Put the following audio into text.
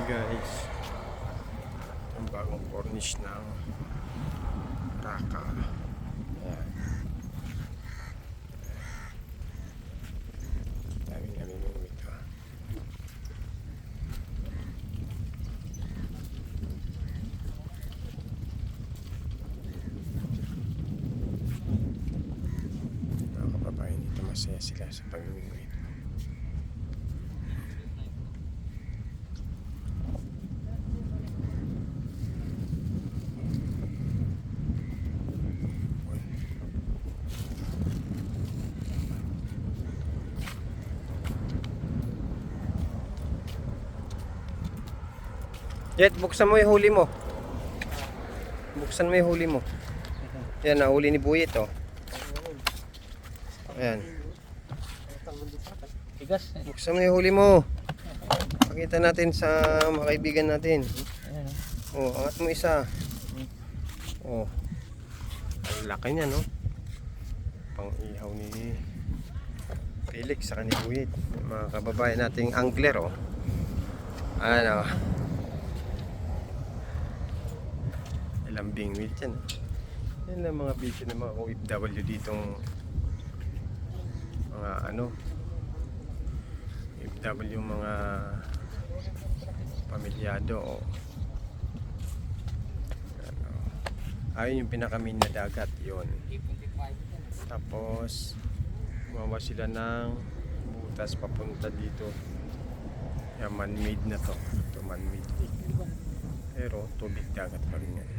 guys, ang bagong corniche ng Raka. Ayan. Daming namimingwit ito. Mga kababayan dito, masaya sila sa pagmimingwit. Jet, buksan mo yung huli mo. Buksan mo yung huli mo. Yan, nahuli ni Buyet, oh. Ayan. Buksan mo yung huli mo. Pakita natin sa mga kaibigan natin. Oh, angat mo isa. Oh. Ang laki niya, no? Pang-ihaw ni Felix sa kanil Buyet. Mga kababayan nating angler, oh. Ano? Lambing wheel dyan. Yan lang mga video ng mga OFW ditong mga OFW, mga pamilyado o ayun yung pinaka-main na dagat yun. Tapos gumawa sila ng butas papunta dito. Yan, man-made na to. Ito man-made lake. Pero tubig dagat pa rin yan.